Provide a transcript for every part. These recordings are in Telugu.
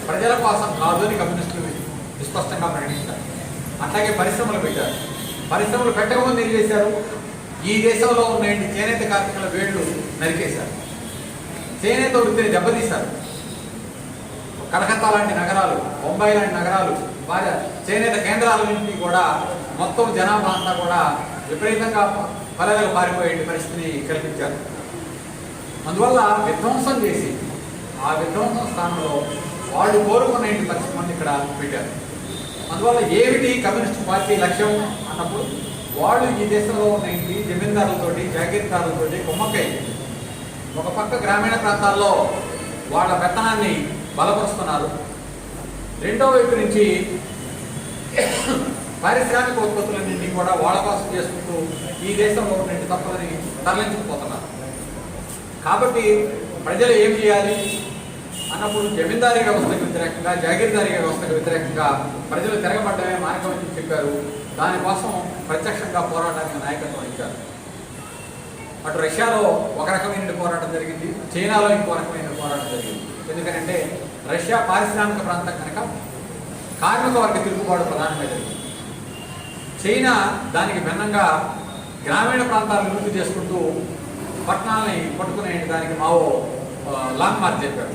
ప్రజల కోసం కాదు అని కమ్యూనిస్టులు విస్పష్టంగా ప్రకటించారు. అట్లాగే పరిశ్రమలు పెట్టారు. పరిశ్రమలు పెట్టకముందు ఏం చేశారు? ఈ దేశంలో ఉన్న చేనేత కార్మికుల వేళ్లు నరికేశారు. చేనేత వృత్తిని దెబ్బతీశారు. కలకత్తా లాంటి నగరాలు, బొంబాయి లాంటి నగరాలు, బాగా చేనేత కేంద్రాల నుంచి కూడా మొత్తం జనాభా అంతా కూడా విపరీతంగా పల్లెలకు పారిపోయే పరిస్థితిని కల్పించారు. అందువల్ల విధ్వంసం చేసి ఆ విధ్వంసం స్థానంలో వాళ్ళు కోరుకునే పరిస్థితి ఇక్కడ పెట్టారు. అందువల్ల ఏమిటి కమ్యూనిస్ట్ పార్టీ లక్ష్యం అన్నప్పుడు వాళ్ళు ఈ దేశంలో ఉన్న జమీందారులతోటి, జాగీర్దారులతోటి కుమ్మక్కై ఒక పక్క గ్రామీణ ప్రాంతాల్లో వాళ్ళ పెత్తనాన్ని బలపరుస్తున్నారు. రెండో వైపు నుంచి పారిశ్రామిక ఉత్పత్తులన్నింటినీ కూడా వాళ్ళ కోసం చేసుకుంటూ ఈ దేశంలో ఉన్న తప్పులని తరలించుకుపోతున్నారు. కాబట్టి ప్రజలు ఏం చేయాలి అన్నప్పుడు జమీందారీ వ్యవస్థకు వ్యతిరేకంగా, జాగీర్దారీ వ్యవస్థకు వ్యతిరేకంగా ప్రజలు తిరగబడ్డమే మార్గం అని చెప్పారు. దానికోసం ప్రత్యక్షంగా పోరాటానికి నాయకత్వం ఇచ్చారు. అటు రష్యాలో ఒక రకమైన పోరాటం జరిగింది, చైనాలో ఇంకో రకమైన పోరాటం జరిగింది. ఎందుకంటే రష్యా పారిశ్రామిక ప్రాంతం కనుక కార్మిక వర్గ తిరుగుబాటు ప్రధానంగా జరిగింది. చైనా దానికి భిన్నంగా గ్రామీణ ప్రాంతాలను అభివృద్ధి చేసుకుంటూ పట్టణాలని పట్టుకునే దానికి మావో లాంగ్ మార్చ్ చెప్పారు.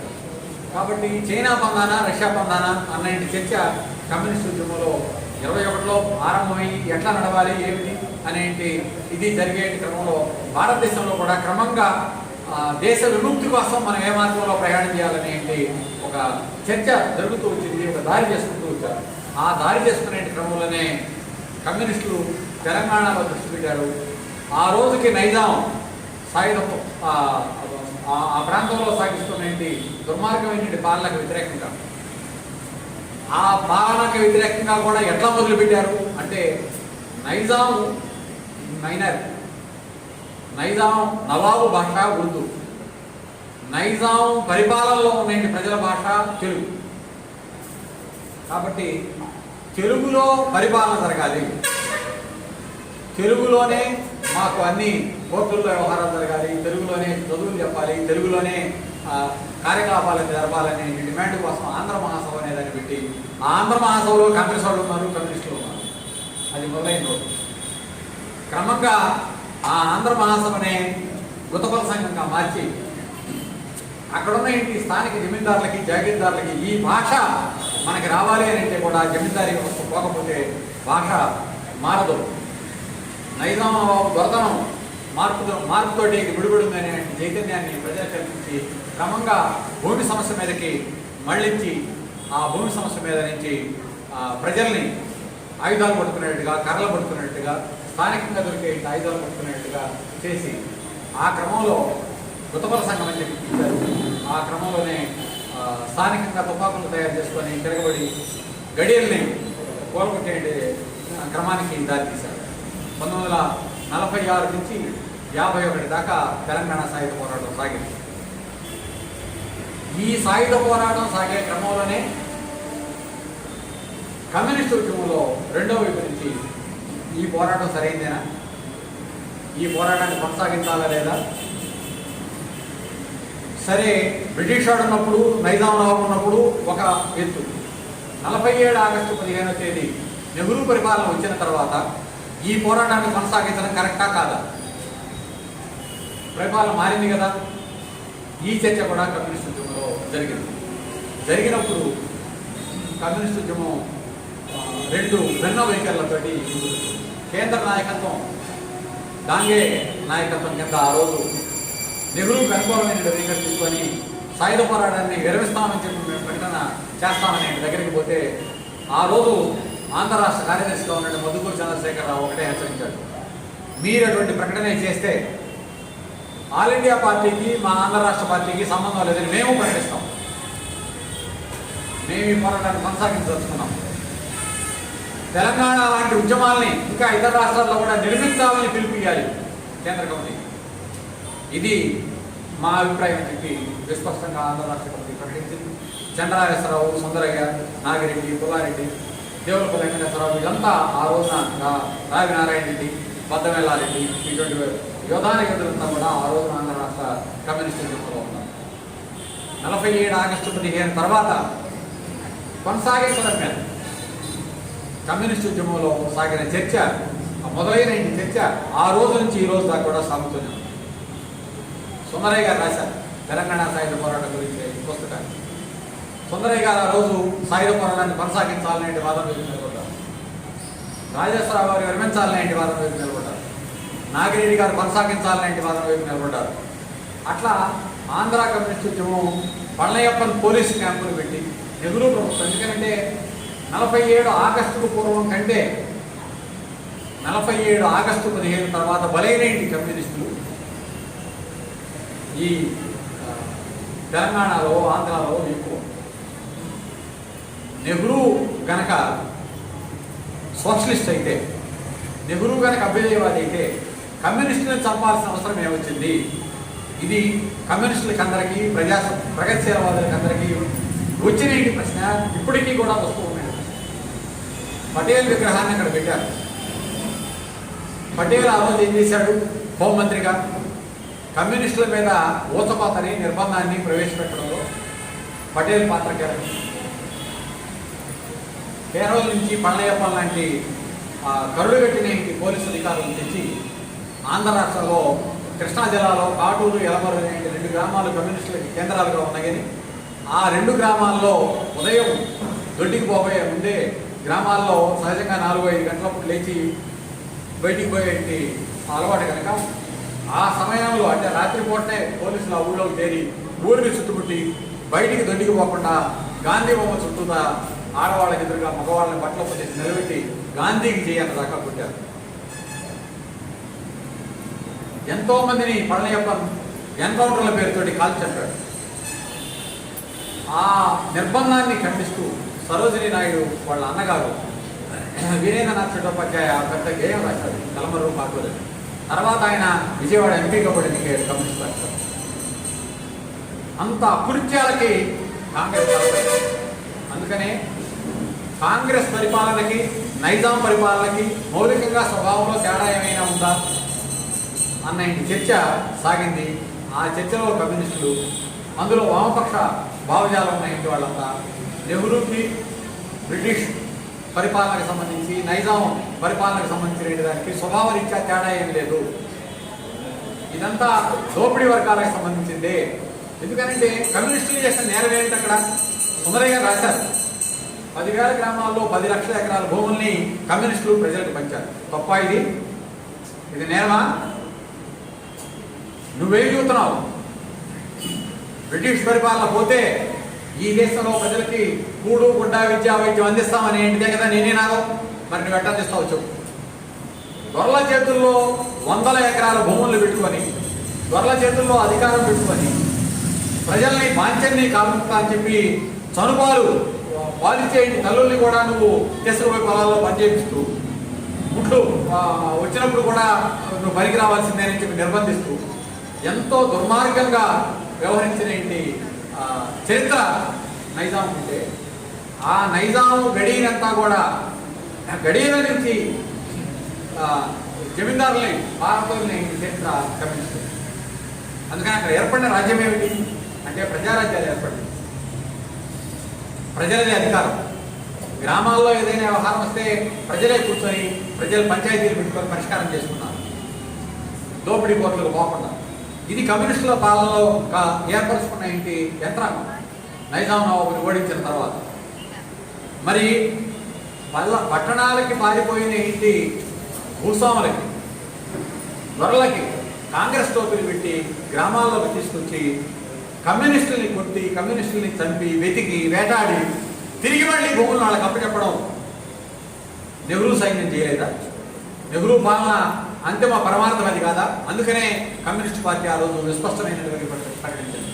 కాబట్టి చైనా పందానా రష్యా పందానా అన్న చర్చ కమ్యూనిస్ట్ ఉద్యమంలో 21లో ఆరంభమై ఎట్లా నడవాలి ఏమిటి అనేటి ఇది జరిగే క్రమంలో భారతదేశంలో కూడా క్రమంగా దేశ విముక్తి కోసం మనం ఏ మార్గంలో ప్రయాణం చేయాలనేటి ఒక చర్చ జరుగుతూ వచ్చింది. ఒక దారి చేసుకుంటూ వచ్చారు. ఆ దారి చేసుకునే క్రమంలోనే కమ్యూనిస్టులు తెలంగాణలో దృష్టి పెట్టారు. ఆ రోజుకి నైజాం సాయుధ ఆ ప్రాంతంలో సాగిస్తున్నటువంటి దుర్మార్గమైన పాలనకు వ్యతిరేకంగా, ఆ పాలనకు వ్యతిరేకంగా కూడా ఎట్లా మొదలుపెట్టారు అంటే నైజాం మైనర్, నైజాం నవాబు భాష ఉర్దూ, నైజాం పరిపాలనలో ఉన్న ప్రజల భాష తెలుగు. కాబట్టి తెలుగులో పరిపాలన జరగాలి, తెలుగులోనే మాకు అన్ని కోర్టుల్లో వ్యవహారాలు జరగాలి, తెలుగులోనే చదువులు చెప్పాలి, తెలుగులోనే కార్యకలాపాలను జరపాలనే డిమాండ్ కోసం ఆంధ్ర మహాసభ అనేదాన్ని పెట్టి ఆ ఆంధ్ర మహాసభలో కాంగ్రెస్ వాళ్ళు ఉన్నారు, కమ్యూనిస్టులు ఉన్నారు. అది మొదలైన రోజు క్రమంగా ఆ ఆంధ్ర మహాసభనే గుతపల సంఘంగా మార్చి అక్కడున్న స్థానిక జమీందారులకి, జాగీర్దారులకి ఈ భాష మనకి రావాలి అని అంటే కూడా జమీందారీ వ్యవస్థ పోకపోతే భాష మారదు. నైజాం దొరతనం మార్పుతోటి విడిపడింది అనే చైతన్యాన్ని ప్రజలు కల్పించి క్రమంగా భూమి సమస్య మీదకి మళ్ళించి ఆ భూమి సమస్య మీద నుంచి ప్రజల్ని ఆయుధాలు పట్టుకునేట్టుగా, కర్రలు పట్టుకునేట్టుగా, స్థానికంగా దొరికే ఆయుధాలు పట్టుకునేట్టుగా చేసి ఆ క్రమంలో గుతపల సంఘం అని చెప్పి పిలిచారు. ఆ క్రమంలోనే స్థానికంగా తుపాకులు తయారు చేసుకొని తిరగబడి గడియల్ని కోలుకొట్టే క్రమానికి దారితీశారు. 1946 నుంచి 51 దాకా తెలంగాణ సాయుధ పోరాటం సాగింది. ఈ సాయుధ పోరాటం సాగే క్రమంలోనే కమ్యూనిస్టు ఉద్యమంలో రెండో వైపు నుంచి ఈ పోరాటం సరైందేనా, ఈ పోరాటాన్ని కొనసాగించాలా లేదా, సరే బ్రిటిష్ వాడు ఉన్నప్పుడు, నైజాం నవాబు ఉన్నప్పుడు ఒక ఎత్తు, 47 ఆగస్టు 15వ తేదీ నెహ్రూ పరిపాలన వచ్చిన తర్వాత ఈ పోరాటాన్ని కొనసాగించడం కరెక్టా కాదా? పరిపాలన మారింది కదా. ఈ చర్చ కూడా కమ్యూనిస్ట్ ఉద్యమంలో జరిగినప్పుడు కమ్యూనిస్ట్ ఉద్యమం రెండు భిన్న వైఖరులతోటి కేంద్ర నాయకత్వం, డాంగే నాయకత్వం కింద ఆ రోజు నెహ్రూకి అనుకూలమైన వైఖరి తీసుకొని సాయుధ పోరాటాన్ని విరమిస్తామని చెప్పి మేము ప్రకటన చేస్తామని దగ్గరికి పోతే ఆ రోజు ఆంధ్ర రాష్ట్ర కార్యదర్శిగా ఉన్న మధుకూరు చంద్రశేఖరరావు ఒకటే హెచ్చరించాడు, మీరు అటువంటి ప్రకటన చేస్తే ఆల్ ఇండియా పార్టీకి, మా ఆంధ్ర రాష్ట్ర పార్టీకి సంబంధం లేదని మేము ప్రకటిస్తాం, మేము ఈ పోరాటాన్ని కొనసాగించదలుచుకున్నాం, తెలంగాణ లాంటి ఉద్యమాలని ఇంకా ఇతర రాష్ట్రాల్లో కూడా నిర్మించాలని పిలుపుయాలి కేంద్ర కమిటీ. ఇది మా అభిప్రాయం అని చెప్పి విస్పష్టంగా ఆంధ్ర రాష్ట్ర కమిటీ ప్రకటించింది. చంద్రరాజేశ్వరరావు, సుందరయ్య, నాగిరెడ్డి, పుల్లారెడ్డి, దేవులపల్లి వెంకటేశ్వరరావు వీళ్ళంతా ఆ రోజున రావి నారాయణ రెడ్డి, బద్దమెల్లారెడ్డి ఇటువంటి యోధానికులంతా కూడా ఆ రోజున ఆంధ్ర రాష్ట్ర కమ్యూనిస్ట్ ఉద్యమంలో ఉన్నారు. 47 ఆగస్టు 15 తర్వాత కొనసాగించడం మీద కమ్యూనిస్ట్ ఉద్యమంలో సాగిన చర్చ, మొదలైన ఈ చర్చ ఆ రోజు నుంచి ఈ రోజు దాకా కూడా సాగుతూనే ఉంది. సుందరయ్య గారు రాశారు తెలంగాణ సాయుధ పోరాటం గురించి పుస్తకాన్ని. సుందరయ్య గారు ఆ రోజు సాయుధ పోరాటాన్ని కొనసాగించాలనే వాదన వైపు నిలబడ్డారు. రాజేశ్వరరావు గారు విరమించాలనే వాదన వైపు నిలబడ్డారు. నాగిరెడ్డి గారు కొనసాగించాలనే వాదన వైపు నిలబడ్డారు. అట్లా ఆంధ్ర కమ్యూనిస్ట్ ఉద్యమం పళ్ళయ్యప్పన్ పోలీసు క్యాంపులు పెట్టి నెహ్రూ ప్రభుత్వం, ఎందుకంటే 47 ఆగస్టుకు పూర్వం కంటే 47 ఆగస్టు 15 తర్వాత బలైన కమ్యూనిస్టులు ఈ తెలంగాణలో ఆంధ్రాలో ఎక్కువ. నెహ్రూ గనక సోషలిస్ట్ అయితే, నెహ్రూ గనక అభ్యుదయవాది అయితే కమ్యూనిస్టులను చంపాల్సిన అవసరం ఏమొచ్చింది? ఇది కమ్యూనిస్టులకి అందరికీ, ప్రగతిశీలవాదులకి అందరికీ వచ్చిన ప్రశ్న, ఇప్పటికీ కూడా వస్తూ ఉన్నాయి. పటేల్ విగ్రహాన్ని అక్కడ పెట్టారు. పటేల్ ఆ రోజు ఏం చేశాడు? హోంమంత్రిగా కమ్యూనిస్టుల మీద ఊచపాతని నిర్బంధాన్ని ప్రవేశపెట్టడంలో పటేల్ పాత్ర కేరళ నుంచి పళ్ళయ్యప్పన్ లాంటి కరుడుగట్టిన పోలీసు అధికారులను తెచ్చి ఆంధ్ర రాష్ట్రంలో కృష్ణా జిల్లాలో కాటూరు, ఎలమరు అనే 2 గ్రామాలు కమ్యూనిస్టులకి కేంద్రాలుగా ఉన్నాయని, ఆ 2 గ్రామాల్లో ఉదయం దొడ్డికి పోబోయే ముందే గ్రామాల్లో సహజంగా 4-5 గంటలప్పుడు లేచి బయటికి పోయేటి అలవాటు కనుక ఆ సమయంలో అంటే రాత్రిపూటనే పోలీసులు ఆ ఊళ్ళోకి చేరి ఊరిని చుట్టుముట్టి బయటికి దొడ్డికి పోకుండా గాంధీ బొమ్మ చుట్టూతా ఆడవాళ్ళకి ఎదురుగా మగవాళ్ళని బట్టలు పొందేసి నిలబెట్టి గాంధీకి చేయంత దాకా పుట్టారు. ఎంతో మందిని పళ్ళయ్యప్పన్ ఎన్కౌంటర్ల పేరుతోటి కాల్చంటాడు. ఆ నిర్బంధాన్ని ఖండిస్తూ సరోజినీ నాయుడు వాళ్ళ అన్నగారు వీరేంద్రనాథ్ చట్టోపాధ్యాయ పెద్ద గేయం రాశారు, కలమరు పాటలు. తర్వాత ఆయన విజయవాడ ఎంపీగా కూడా ఎన్నికయ్యాడు కమ్యూనిస్ట్ పార్టీ. అంత అకృత్యాలకి కాంగ్రెస్. అందుకనే కాంగ్రెస్ పరిపాలనకి నైజాం పరిపాలనకి మౌలికంగా స్వభావంలో తేడా ఏమైనా ఉందా అన్న చర్చ సాగింది. ఆ చర్చలో కమ్యూనిస్టులు, అందులో వామపక్ష భావజాలం ఉన్న వాళ్ళంతా నెహ్రూకి బ్రిటిష్ పరిపాలనకు సంబంధించి, నైజాం పరిపాలనకు సంబంధించిన దానికి స్వభావ రీత్యా తేడా ఏమి లేదు, ఇదంతా దోపిడీ వర్గాలకు సంబంధించిందే. ఎందుకంటే కమ్యూనిస్టులు చేసిన నేరం ఏంటి? అక్కడ సుందరయ్య గారు రాశారు, 10,000 గ్రామాల్లో 10 లక్షల ఎకరాల భూముల్ని కమ్యూనిస్టులు ప్రజలకు పంచారు. తప్ప ఇది నేరమా? నువ్వేం చూస్తున్నావు? బ్రిటిష్ పరిపాలన పోతే ఈ దేశంలో ప్రజలకి కూడు, గుడ్డ, విద్యా, వైద్యం అందిస్తామని ఏంటిదే కదా నేనే నాగం. మరి నువ్వు ఎట్లా అందిస్తావు చెప్పు? దొరల చేతుల్లో 100 ఎకరాల భూములు పెట్టుకొని, దొరల చేతుల్లో అధికారం పెట్టుకొని ప్రజల్ని బాంచన్ని కాలుతా అని చెప్పి చనుబాలు పాలించేయండి తల్లుల్ని కూడా నువ్వు తీసుకుపోయి పొలాల్లో పనిచేపిస్తూ, గుడ్లు వచ్చినప్పుడు కూడా నువ్వు పనికి రావాల్సిందేనని చెప్పి నిర్బంధిస్తూ ఎంతో దుర్మార్గంగా వ్యవహరించిన చరిత్ర నైజాం ఉంటే, ఆ నైజాం గడియనంతా కూడా గడియల నుంచి జమీందారులని పారతోని చరిత్ర కమ్యూనిస్ట్. అందుకని అక్కడ ఏర్పడిన రాజ్యం ఏమిటి అంటే ప్రజారాజ్యాలు ఏర్పడింది. ప్రజలదే అధికారం. గ్రామాల్లో ఏదైనా వ్యవహారం వస్తే ప్రజలే కూర్చొని ప్రజలు పంచాయతీలు పెట్టుకొని పరిష్కారం చేసుకున్నారు, దోపిడీ కోర్టులకు పోకుండా. ఇది కమ్యూనిస్టుల పాలనలో ఏర్పరుచుకున్న యంత్రాంగం నైజాం నవాబుని ఓడించిన తర్వాత. మరి పట్టణాలకి పారిపోయిన భూస్వాములకి, దొరలకి కాంగ్రెస్ టోపీలు పెట్టి గ్రామాల్లోకి తీసుకొచ్చి కమ్యూనిస్టుల్ని కొట్టి, కమ్యూనిస్టుల్ని చంపి, వెతికి, వేటాడి తిరిగి మళ్ళీ భూములను వాళ్ళకి అప్పచెప్పడం నెహ్రూ సైన్యం చేయలేదా? నెహ్రూ పాలన అంతిమ పరమార్థం అది కాదా? అందుకనే కమ్యూనిస్ట్ పార్టీ ఆ రోజు విస్పష్టమైనటువంటి ప్రకటించింది.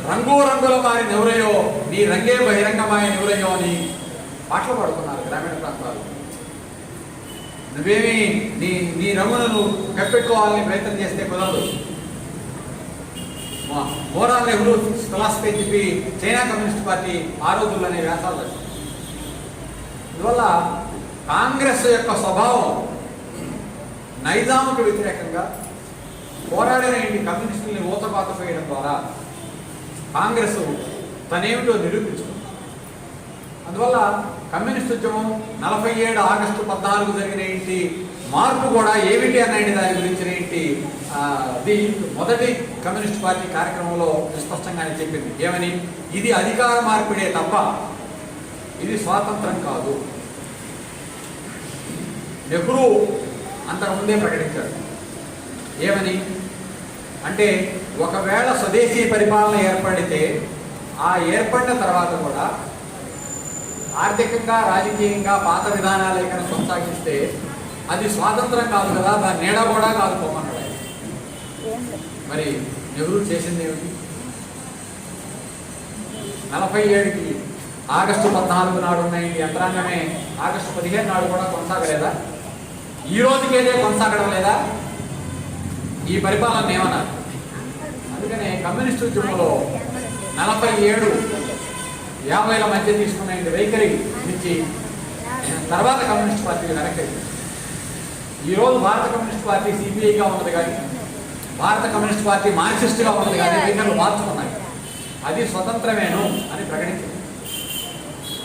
రంగు రంగుల మారిన ఎవరయ్యో, నీ రంగే బహిరంగమైన ఎవరయ్యో అని పాటలు పాడుతున్నారు గ్రామీణ ప్రాంతాలు. నువ్వేమి నీ రంగులను కప్పెట్టుకోవాలని ప్రయత్నం చేస్తే కుదరదు. మోరాల్ నెహ్రూ ఫిలాసఫీ చెప్పి చైనా కమ్యూనిస్ట్ పార్టీ ఆ రోజుల్లోనే వ్యాసాలు రాశారు. అందువల్ల కాంగ్రెస్ యొక్క స్వభావం నైజాంకు వ్యతిరేకంగా పోరాడిన కమ్యూనిస్టుల్ని ఊతపాత వేయడం ద్వారా కాంగ్రెస్ తనేమిటో నిరూపించుకుంది. అందువల్ల కమ్యూనిస్ట్ ఉద్యమం 47 ఆగస్టు 14 జరిగిన ఏంటి మార్పు కూడా ఏమిటి అనే దాని గురించిన ఏంటి మొదటి కమ్యూనిస్ట్ పార్టీ కార్యక్రమంలో స్పష్టంగానే చెప్పింది. ఏమని? ఇది అధికార మార్పిడే తప్ప ఇది స్వాతంత్రం కాదు. నెహ్రూ అంతకుముందే ప్రకటించాడు. ఏమని అంటే ఒకవేళ స్వదేశీ పరిపాలన ఏర్పడితే ఆ ఏర్పడిన తర్వాత కూడా ఆర్థికంగా రాజకీయంగా పాత విధానాలు ఏమైనా కొనసాగిస్తే అది స్వాతంత్రం కాదు కదా, దాని నీడ కూడా కాదు పొమ్మన్నాడు. మరి నెహ్రూ చేసింది ఏమిటి? 47కి ఆగస్టు 14 నాడు ఉన్న ఈ యంత్రాంగమే ఆగస్టు 15 నాడు కూడా కొనసాగలేదా? ఈ రోజుకేదే కొనసాగడం లేదా? ఈ పరిపాలన ఏమన్నారు? అందుకనే కమ్యూనిస్ట్ ఉద్యమంలో 47, 50ల మధ్య తీసుకున్న వైఖరి నుంచి తర్వాత కమ్యూనిస్ట్ పార్టీ వెనక్కి. ఈరోజు భారత కమ్యూనిస్ట్ పార్టీ సిపిఐగా ఉన్నది కానీ భారత కమ్యూనిస్ట్ పార్టీ మార్క్సిస్ట్గా ఉన్నది కానీ వైఖరులు మార్చుకున్నాయి. అది స్వతంత్రమేను అని ప్రకటించింది.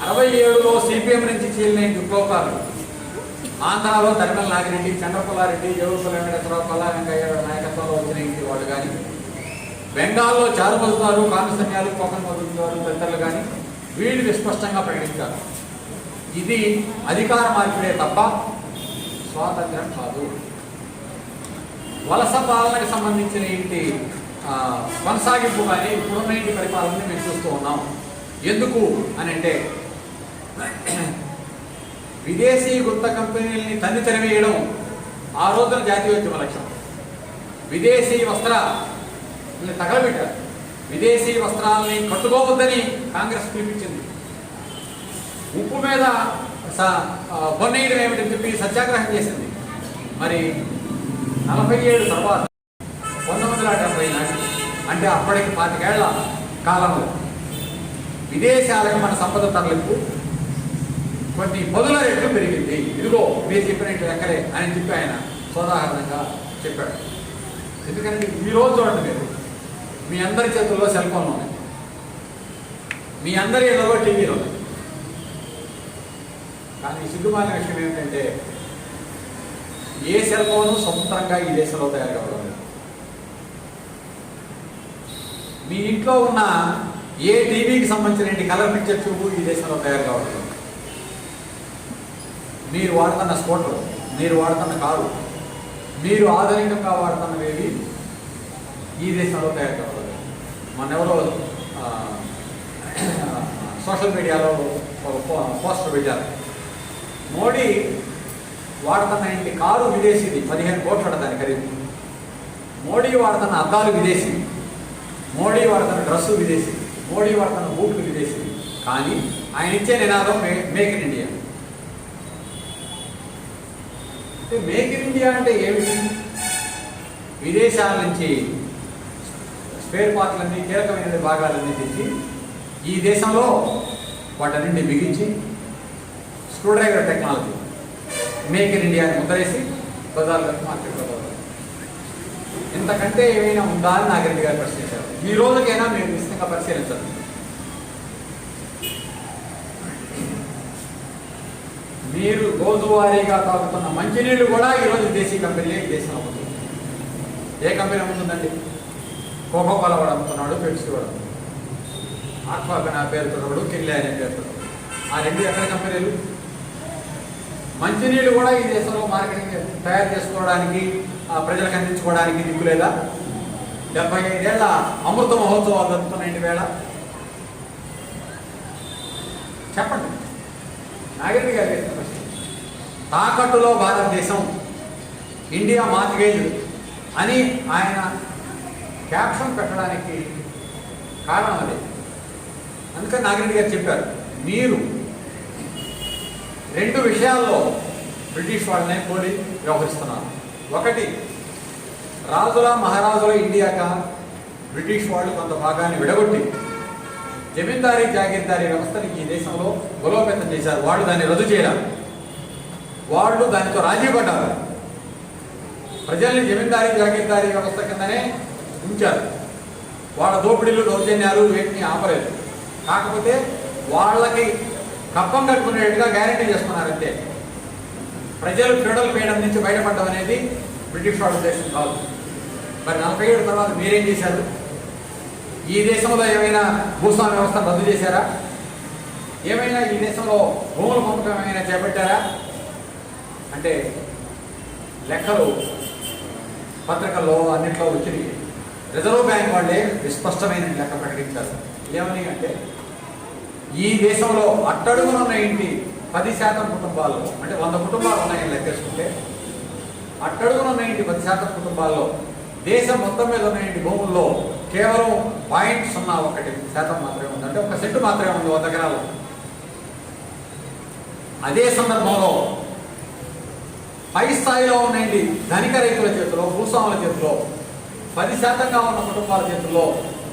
67లో సిపిఎం నుంచి చీలిన విప్లవకారులు ఆంధ్రాలో తరిమల నాగిరెడ్డి, చంద్రపుల్లారెడ్డి, జవహర్లాల్ వెంకటేశ్వరరావు, కొల్లా వెంకయ్య నాయకత్వంలో వచ్చిన ఇంటి వాళ్ళు కానీ, బెంగాల్లో చారు మజుదారు, కానుసన్యాలు, కోకన్ మజుదారు తదితరులు కానీ వీళ్ళు విస్పష్టంగా ప్రకటించారు. ఇది అధికార మార్పిడే తప్ప స్వాతంత్రం కాదు. వలస పాలనకు సంబంధించిన ఇంటి కొనసాగింపు కానీ ఇప్పుడున్న ఇంటి పరిపాలనని మేము చూస్తూ ఉన్నాం. ఎందుకు అని అంటే విదేశీ గుత్త కంపెనీలని తన్ని తెరవేయడం ఆ రోజున జాతీయోద్యమ లక్ష్యం. విదేశీ వస్త్రాలని తగలబెట్టారు. విదేశీ వస్త్రాలని కట్టుకోవద్దని కాంగ్రెస్ పిలిపించింది. ఉప్పు మీద పొన్నేయడం ఏమిటని చెప్పి సత్యాగ్రహం చేసింది. మరి 47 తర్వాత 1970 నాటి అంటే అప్పటికి 25 ఏళ్ల కాలంలో విదేశాలకు మన సంపద తరలింపు కొన్ని పదుల రెట్లు పెరిగింది. ఇదిగో మీరు చెప్పినట్టు ఎక్కడే అని చెప్పి ఆయన సోదాహరణంగా చెప్పాడు. ఎందుకంటే ఈరోజు చూడండి, మీరు మీ అందరి చేతుల్లో సెల్ ఫోన్లు ఉన్నాయి, మీ అందరి ఇళ్లలో టీవీలు ఉన్నాయి. కానీ సిగ్గుమాలిన విషయం ఏమిటంటే ఏ సెల్ ఫోను స్వతంత్రంగా ఈ దేశంలో తయారు కావడం లేదు. మీ ఇంట్లో ఉన్న ఏ టీవీకి సంబంధించిన కలర్ పిక్చర్ ట్యూబ్ ఈ దేశంలో తయారు కావడం లేదు. మీరు వాడుతున్న స్కూటర్, మీరు వాడుతున్న కారు, మీరు ఆధునికంగా వాడుతున్నవేవి ఈ దేశంలో తయారు కావడం లేదు. మొన్నెవరో సోషల్ మీడియాలో పోస్టర్ పెట్టారు. మోడీ వాడుతున్న ఇంటి కారు విదేశీది, 15 కోట్ల దాని ఖరీదు. మోడీ వాడుతున్న అద్దాలు విదేశీ, మోడీ వాడుతున్న డ్రెస్సు విదేశీ, మోడీ వాడుతున్న బూట్లు విదేశీ. కానీ ఆయన ఇచ్చే నినాదం make in India. Make in India అంటే ఏమిటి? విదేశాల నుంచి స్పేర్ పార్ట్లన్నీ, కీలకమైన భాగాలన్నీ తెచ్చి ఈ దేశంలో వాటన్నింటినీ బిగించి screw driver technology make in ఇండియాని ముద్రేసి బజార్లకు మార్కెట్లో పోతారు. ఇంతకంటే ఏమైనా ఉందా అని నాగిరెడ్డి గారు ప్రశ్నించారు. ఈ రోజుకైనా మీరు నిశ్చితంగా పరిశీలించండి. మీరు రోజువారీగా తాగుతున్న మంచినీళ్ళు కూడా ఈరోజు దేశీ కంపెనీలే ఈ దేశంలో అమ్ముతుంది. ఏ కంపెనీ అమ్ముతుందండి? కోకోకోలా వాడు అమ్ముతున్నాడు, పెప్సీ వాడు అమ్ముతున్నాడు, ఆక్వాకన్ ఆ పేరుతో వాడు, కిల్లే అనే పేరుతో. ఆ రెండు ఎక్కడ కంపెనీలు? మంచినీళ్ళు కూడా ఈ దేశంలో మార్కెటింగ్ తయారు చేసుకోవడానికి, ప్రజలకు అందించుకోవడానికి దిక్కు లేదా? 75 ఏళ్ల అమృత మహోత్సవాలు జరుపుతున్నాయండి వేళ. చెప్పండి. నాగిరెడ్డి గారు వేసిన ప్రశ్న. తాకట్టులో భారతదేశం, ఇండియా మార్టిగేజ్ అని ఆయన క్యాప్షన్ పెట్టడానికి కారణం అదే. అందుకని నాగిరెడ్డి గారు చెప్పారు, మీరు 2 విషయాల్లో బ్రిటిష్ వాళ్ళనే పోలి వ్యవహరిస్తున్నారు. ఒకటి, రాజుల మహారాజుల ఇండియాగా బ్రిటిష్ వాళ్ళు కొంత భాగాన్ని విడగొట్టి జమీందారీ జాగీర్దారీ వ్యవస్థని ఈ దేశంలో బలోపేతం చేశారు. వాళ్ళు దాన్ని రద్దు చేయరు, వాళ్ళు దానితో రాజీ పడ్డారు. ప్రజల్ని జమీందారీ జాగీర్దారీ వ్యవస్థ కిందనే ఉంచారు. వాళ్ళ దోపిడీలు, దౌర్జన్యాలు వీటిని ఆపలేదు. కాకపోతే వాళ్ళకి కప్పం కట్టుకునేట్టుగా గ్యారెంటీ చేసుకున్నారంతే. ప్రజలు ఫ్యూడల్ పీడం నుంచి బయటపడడం అనేది బ్రిటిష్ వాళ్ళ ఉద్దేశం కాదు. మరి 47 తర్వాత మీరేం చేశారు? ఈ దేశంలో ఏమైనా భూస్వామ్య వ్యవస్థను రద్దు చేశారా? ఏమైనా ఈ దేశంలో భూముల పంపకం ఏమైనా చేపట్టారా? అంటే లెక్కలు పత్రికల్లో అన్నింటిలో వచ్చినాయి. రిజర్వ్ బ్యాంక్ వాళ్ళే విస్పష్టమైన లెక్క ప్రకటించారు. ఏమని అంటే ఈ దేశంలో అట్టడుగునున్న ఇంటి 10% కుటుంబాల్లో, అంటే 100 కుటుంబాలు ఉన్నాయని లెక్కేసుకుంటే అట్టడుగునున్న ఇంటి 10% కుటుంబాల్లో దేశం మొత్తం మీద ఉన్న ఇంటి భూముల్లో కేవలం 0.01% మాత్రమే ఉంది. అంటే 1 సెంటు మాత్రమే ఉంది 100 ఎకరాలు. అదే సందర్భంలో పై స్థాయిలో ఉన్నండి ధనిక రైతుల చేతిలో, భూస్వాముల చేతిలో, 10%గా ఉన్న కుటుంబాల చేతుల్లో,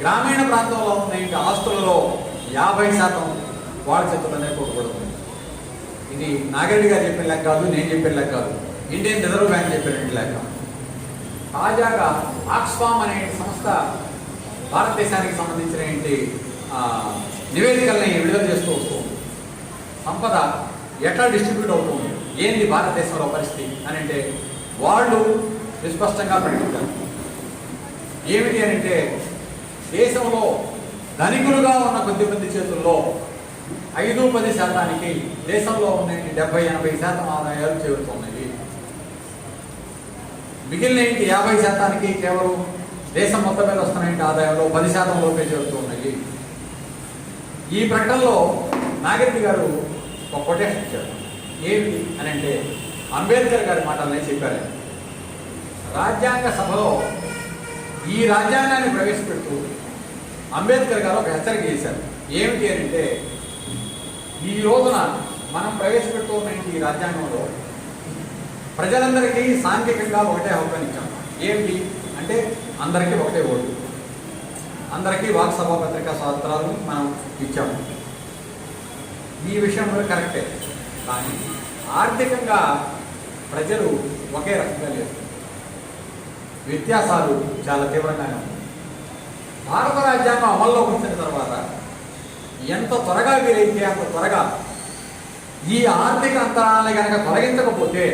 గ్రామీణ ప్రాంతంలో ఉన్న ఆస్తులలో 50% వాళ్ళ చేతుల్లోనే కొట్టుకోవడం. ఇది నాగరెడ్డి గారు చెప్పిన లెక్క కాదు, నేను చెప్పిన లెక్క కాదు, ఇండియన్ రిజర్వ్ బ్యాంక్ చెప్పిన లెక్క. తాజాగా ఆక్స్ఫామ్ అనే సంస్థ భారతదేశానికి సంబంధించిన నివేదికల్ని విడుదల చేస్తూ వస్తుంది. సంపద ఎట్లా డిస్ట్రిబ్యూట్ అవుతుంది, ఏంది భారతదేశంలో పరిస్థితి అని అంటే వాళ్ళు విస్పష్టంగా ప్రకటించారు. ఏమిటి అని అంటే దేశంలో ధనికులుగా ఉన్న కొద్దిమంది చేతుల్లో 5-10% దేశంలో ఉన్న 70-80% ఆదాయాలు చేరుతున్నాయి. మిగిలిన 50% కేవలం దేశం మొత్తం మీద వస్తున్న ఆదాయంలో 10% లోపే చేరుతున్నాయి. ఈ ప్రకటనలో నాగరెడ్డి గారు ఒక కొటేషన్ ఇచ్చారు. ఏమిటి అని అంటే అంబేద్కర్ గారి మాటలనే చెప్పారు. రాజ్యాంగ సభలో ఈ రాజ్యాంగాన్ని ప్రవేశపెడుతూ అంబేద్కర్ గారు ఒక హెచ్చరిక చేశారు. ఏమిటి అని అంటే ఈ రోజున మనం ప్రవేశపెడుతున్న ఈ రాజ్యాంగంలో ప్రజలందరికీ సాంఘికంగా ఒకటే హక్కుని ఇచ్చాం. ఏమిటి అంటే అందరికీ ఒకటే ఓటు, అందరికీ వాక్సభా పత్రికా స్వాతంత్రాలు మనం ఇచ్చాము. ఈ విషయంలో కరెక్టే, కానీ ఆర్థికంగా ప్రజలు ఒకే రకంగా లేరు, వ్యత్యాసాలు చాలా తీవ్రంగానే ఉన్నాయి. భారత రాజ్యాంగం అమల్లోకి వచ్చిన తర్వాత ఎంత త్వరగా వీలైతే అంత త్వరగా ఈ ఆర్థిక అంతరాలను కనుక తొలగించకపోతే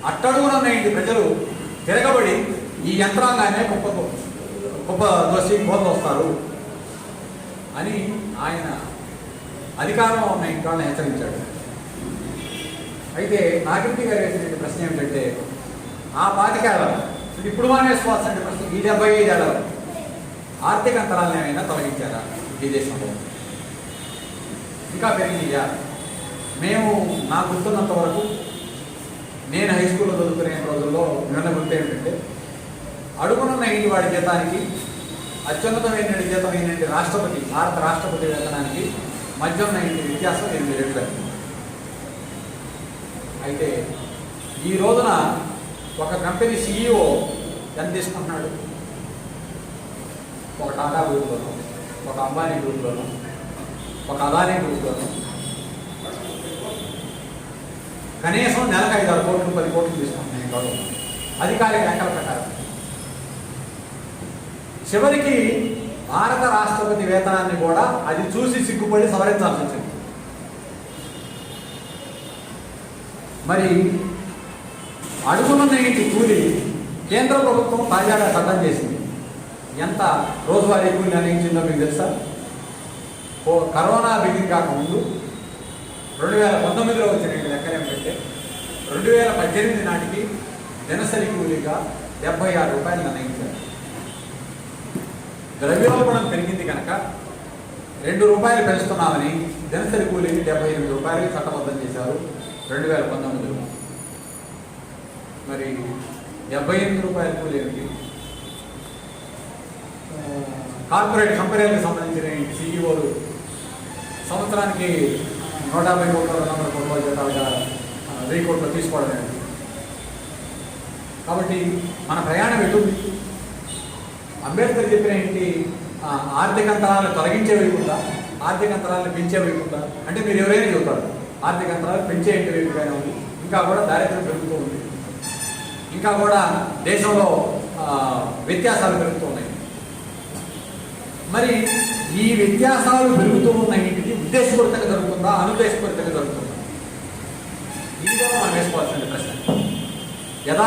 అట్టడుగున ప్రజలు తిరగబడి ఈ యంత్రాంగానే గొప్ప దోషి వస్తారు అని ఆయన అధికారంలో ఉన్న ఇంట్లోనే హెచ్చరించాడు. అయితే నాగరెడ్డి గారు వేసిన ప్రశ్న ఏమిటంటే ఆ 25 ఏళ్ళ ఇప్పుడు మనం వేసుకోవాల్సిన ప్రశ్న ఈ 75 ఏళ్ళ ఆర్థిక అంతరాలను ఏమైనా తొలగించారా ఈ దేశంలో? ఇంకా పెరిగినాయా? మేము నాకు గుర్తున్నంత వరకు నేను హై స్కూల్లో చదువుకునే రోజుల్లో విన్న గుర్తు ఏంటంటే అడుగునున్న ఇంటి వాడి జీతానికి అత్యున్నతమైన జీతం ఏంటంటే రాష్ట్రపతి, భారత రాష్ట్రపతి వేతనానికి మధ్య ఉన్న ఇంటి వ్యత్యాసం 8 రెట్లు. అయితే ఈ రోజున ఒక కంపెనీ CEO ఎంత తీసుకుంటున్నాడు? ఒక టాటా గ్రూప్లోనూ, ఒక అంబానీ గ్రూప్లోనూ, ఒక అదానీ గ్రూప్లోనూ కనీసం నెలకు 5-6 కోట్లు 10 కోట్లు తీసుకుంటున్నాయి గవర్నమెంట్ అధికారిక లెక్కల ప్రకారం. చివరికి భారత రాష్ట్రపతి వేతనాన్ని కూడా అది చూసి సిగ్గుపడి సవరించాల్సి వచ్చింది. మరి అడుగునున్న ఇంటి కూలి కేంద్ర ప్రభుత్వం తాజాగా చట్టం చేసింది. ఎంత రోజువారీ కూలి నిర్ణయించిందో మీకు తెలుసా? కరోనా బిగిన్ కాకముందు 2019లో వచ్చిన లెక్కన ఏమిటంటే 2018 నాటికి దినసరి కూలీగా 76 రూపాయలు నిర్ణయించారు. ద్రవ్యోల్బణం పెరిగింది కనుక 2 రూపాయలు పెంచుతున్నామని దినసరి కూలీని 78 రూపాయలకి చట్టబద్ధం చేశారు 2019లో. మరి 78 రూపాయల కూలీ ఏమిటి? కార్పొరేట్ కంపెనీలకు సంబంధించిన CEOలు సంవత్సరానికి 150 కోట్ల 200 కోట్ల జీతాలుగా 1000 కోట్లు తీసుకోవడం ఏంటి? కాబట్టి మన ప్రయాణం ఎటుంది? అంబేద్కర్ చెప్పిన ఏంటి? ఆర్థిక అంతరాలను తొలగించే వైపుందా, ఆర్థిక అంతరాలను పెంచే వైపుందా అంటే మీరు ఎవరైనా చెబుతారు ఆర్థిక అంతరాలు పెంచే వైపుగానే ఉంది. ఇంకా కూడా దారిద్ర్యం పెరుగుతూ ఉంది, ఇంకా కూడా దేశంలో వ్యత్యాసాలు పెరుగుతూ ఉన్నాయి. మరి ఈ వ్యత్యాసాలు పెరుగుతూ ఉన్న ఇంటికి ఉద్దేశపూరితంగా జరుగుతుందా, అనుద్దేశపూరితంగా జరుగుతుందా? ఇది మనం వేసుకోవాల్సిన ప్రశ్న. యథా